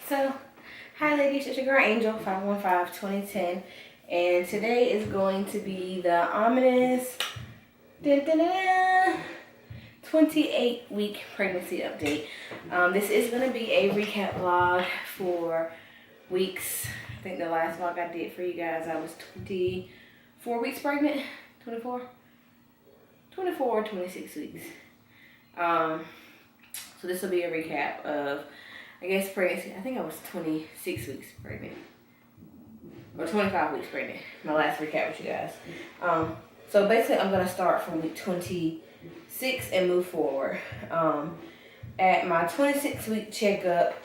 So, hi ladies, it's your girl Angel, 515-2010, and today is going to be the ominous 28-week pregnancy update. This is going to be a recap vlog for weeks. I think the last vlog I did for you guys, I was 24 weeks pregnant. 24 or 26 weeks. So this will be a recap of, I guess, pregnancy. I think I was 26 weeks pregnant. Or 25 weeks pregnant. My last recap with you guys. So basically I'm going to start from week 26 and move forward. At my 26-week checkup,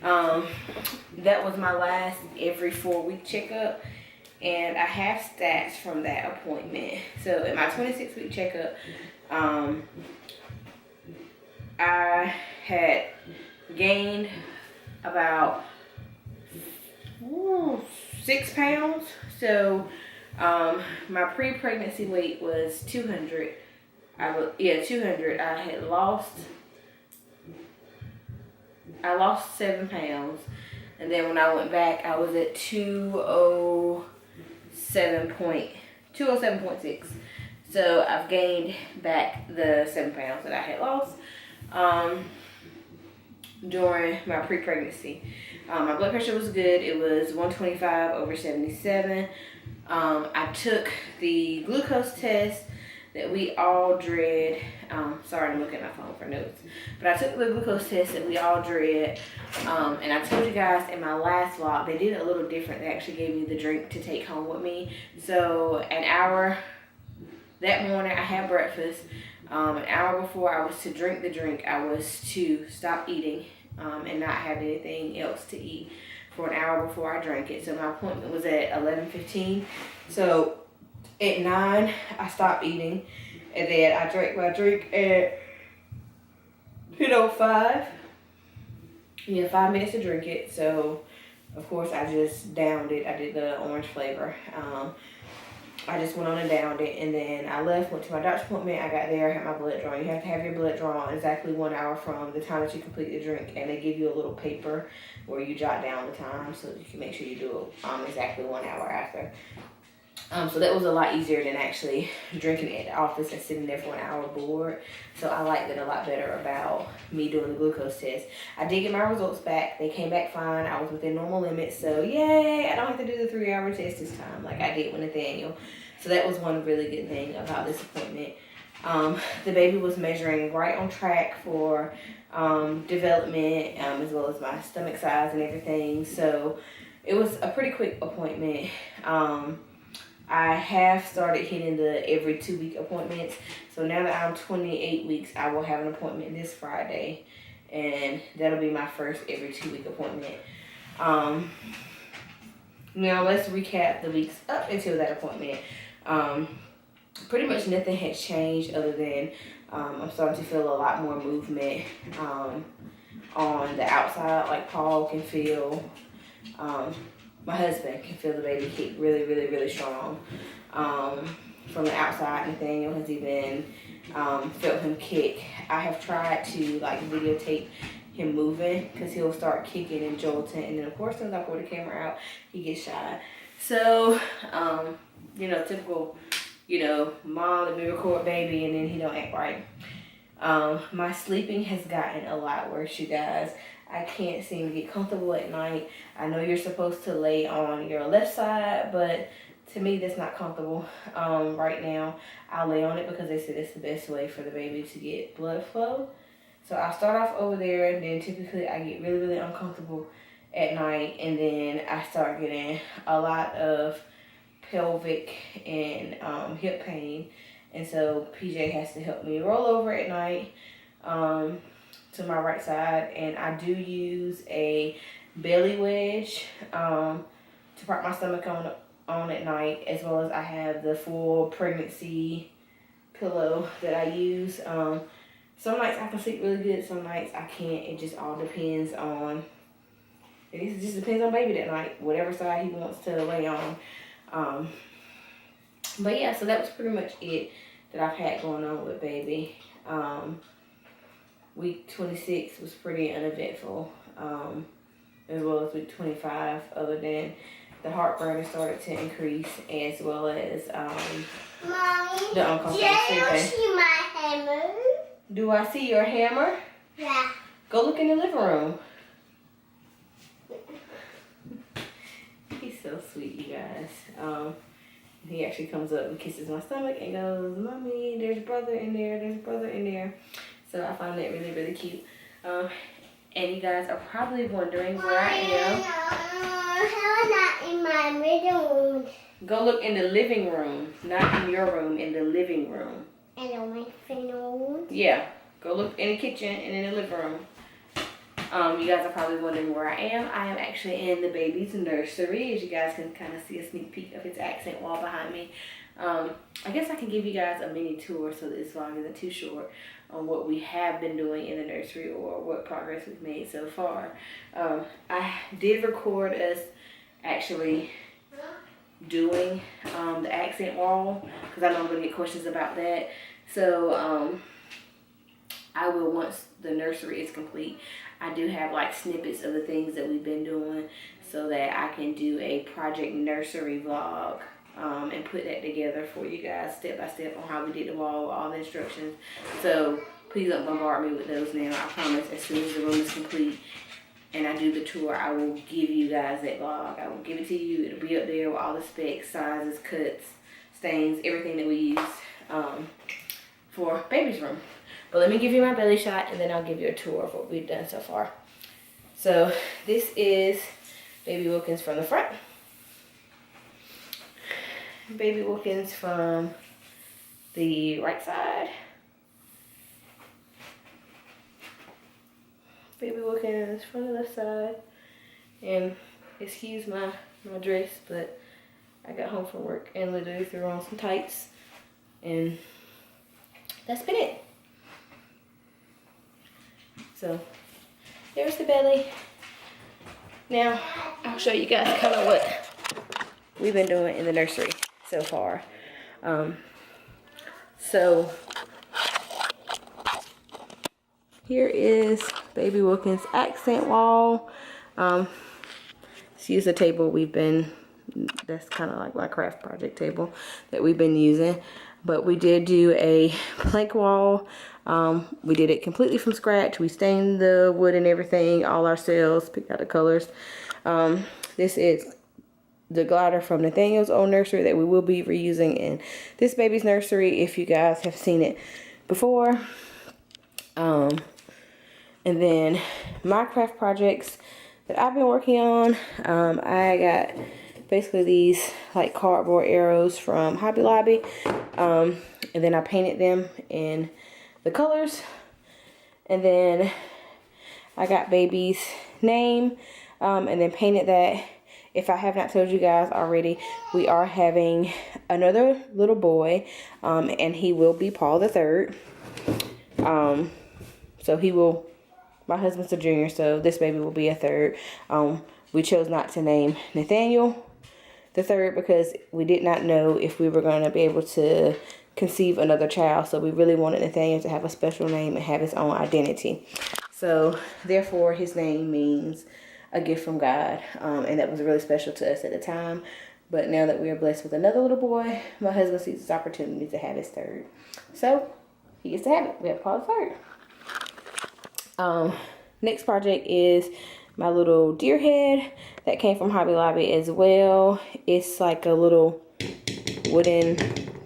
that was my last every 4-week checkup. And I have stats from that appointment. So at my 26-week checkup, I had gained about 6 pounds. So my pre-pregnancy weight was 200. 200. I lost 7 pounds, and then when I went back, I was at 207.6. So I've gained back the 7 pounds that I had lost during my pre-pregnancy. My blood pressure was good. It was 125/77. I took the glucose test that we all dread. Sorry, I'm looking at my phone for notes. But I took the glucose test that we all dread. And I told you guys in my last vlog, they did it a little different. They actually gave me the drink to take home with me. So an hour that morning, I had breakfast. An hour before I was to drink the drink, I was to stop eating and not have anything else to eat for an hour before I drank it. So my appointment was at 11:15. So at 9, I stopped eating, and then I drank my drink at 5. You have 5 minutes to drink it. So of course I just downed it. I did the orange flavor. I just went on and downed it, and then I left, went to my doctor's appointment. I got there, had my blood drawn. You have to have your blood drawn exactly 1 hour from the time that you complete the drink, and they give you a little paper where you jot down the time so that you can make sure you do it exactly 1 hour after. So that was a lot easier than actually drinking at the office and sitting there for an hour bored. So I liked it a lot better about me doing the glucose test. I did get my results back. They came back fine. I was within normal limits. So yay, I don't have to do the 3-hour test this time like I did with Nathaniel. So that was one really good thing about this appointment. The baby was measuring right on track for development, as well as my stomach size and everything. So it was a pretty quick appointment. I have started hitting the every 2-week appointments. So now that I'm 28 weeks, I will have an appointment this Friday. And that'll be my first every 2-week appointment. Now let's recap the weeks up until that appointment. Pretty much nothing has changed other than I'm starting to feel a lot more movement on the outside. Like Paul can feel... my husband can feel the baby kick really, really, really strong from the outside. Nathaniel has even felt him kick. I have tried to videotape him moving because he'll start kicking and jolting, and then of course as soon as I pull the camera out, he gets shy. So typical mom, let me record baby, and then he don't act right. My sleeping has gotten a lot worse, you guys. I can't seem to get comfortable at night. I know you're supposed to lay on your left side, but to me that's not comfortable right now. I'll lay on it because they said it's the best way for the baby to get blood flow. So I'll start off over there, and then typically I get really, really uncomfortable at night, and then I start getting a lot of pelvic and hip pain. And so PJ has to help me roll over at night to my right side, and I do use a belly wedge to prop my stomach on at night, as well as I have the full pregnancy pillow that I use. Some nights I can sleep really good, some nights I can't. It just all depends on, it just depends on baby that night, whatever side he wants to lay on. But yeah, so that was pretty much it that I've had going on with baby. Week 26 was pretty uneventful. It as well as week 25, other than the heartburn has started to increase, as well as Mommy, the uncomfortable do you sleeping. see my hammer? Do I see your hammer? Yeah. Go look in the living room. He's so sweet, you guys. He actually comes up and kisses my stomach and goes, "Mommy, there's brother in there, there's brother in there." So I find that really, really cute. And you guys are probably wondering where I am. How am I in my living room? Go look in the living room, not in your room, in the living room. In the living room? Yeah, go look in the kitchen and in the living room. You guys are probably wondering where I am. I am actually in the baby's nursery, as you guys can kind of see a sneak peek of his accent wall behind me. I guess I can give you guys a mini tour so this vlog isn't too short on what we have been doing in the nursery or what progress we've made so far. I did record us actually doing the accent wall, because I know I'm going to get questions about that. So I will, once the nursery is complete, I do have like snippets of the things that we've been doing so that I can do a project nursery vlog and put that together for you guys step by step on how we did the wall, all the instructions. So please don't bombard me with those now. I promise as soon as the room is complete and I do the tour, I will give you guys that vlog. I will give it to you. It'll be up there with all the specs, sizes, cuts, stains, everything that we use for baby's room. But let me give you my belly shot and then I'll give you a tour of what we've done so far. So this is Baby Wilkins from the front. Baby Wilkins from the right side. Baby Wilkins from the left side. And excuse my dress, but I got home from work and literally threw on some tights. And that's been it. So there's the belly. Now I'll show you guys kind of what we've been doing in the nursery so far. So here is Baby Wilkins' accent wall. Let's use a table that's kind of like my craft project table that we've been using. But we did do a plank wall. We did it completely from scratch. We stained the wood and everything, all ourselves, picked out the colors. This is the glider from Nathaniel's old nursery that we will be reusing in this baby's nursery if you guys have seen it before. And then my craft projects that I've been working on, I got basically these like cardboard arrows from Hobby Lobby, and then I painted them in the colors, and then I got baby's name, and then painted that. If I have not told you guys already, we are having another little boy, and he will be Paul the Third. So he will, my husband's a junior, so this baby will be a third. We chose not to name Nathaniel the third because we did not know if we were going to be able to conceive another child. So we really wanted Nathaniel to have a special name and have his own identity. So therefore his name means a gift from God. And that was really special to us at the time. But now that we are blessed with another little boy, my husband sees this opportunity to have his third. So he gets to have it. We have Paul the Third. Next project is my little deer head that came from Hobby Lobby as well. It's like a little wooden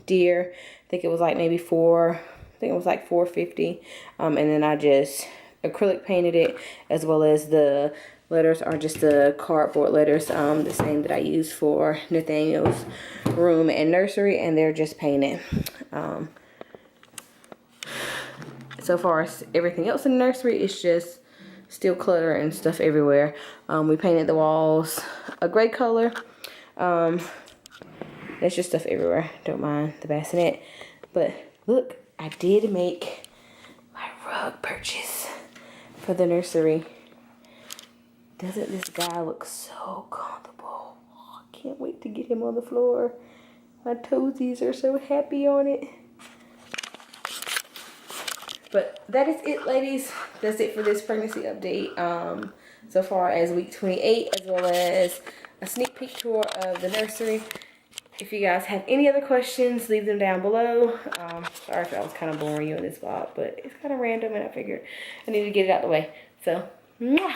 deer. I think it was like maybe $450. And then I just acrylic painted it, as well as the letters are just the cardboard letters, the same that I used for Nathaniel's room and nursery, and they're just painted. So far as everything else in the nursery, it's just still clutter and stuff everywhere. We painted the walls a gray color. There's just stuff everywhere. Don't mind the bassinet. But look, I did make my rug purchase for the nursery. Doesn't this guy look so comfortable? Oh, I can't wait to get him on the floor. My toesies are so happy on it. But that is it, ladies. That's it for this pregnancy update. So far as week 28, as well as a sneak peek tour of the nursery. If you guys have any other questions, leave them down below. Sorry if I was kind of boring you in this vlog, but it's kind of random and I figured I needed to get it out of the way. So, mwah!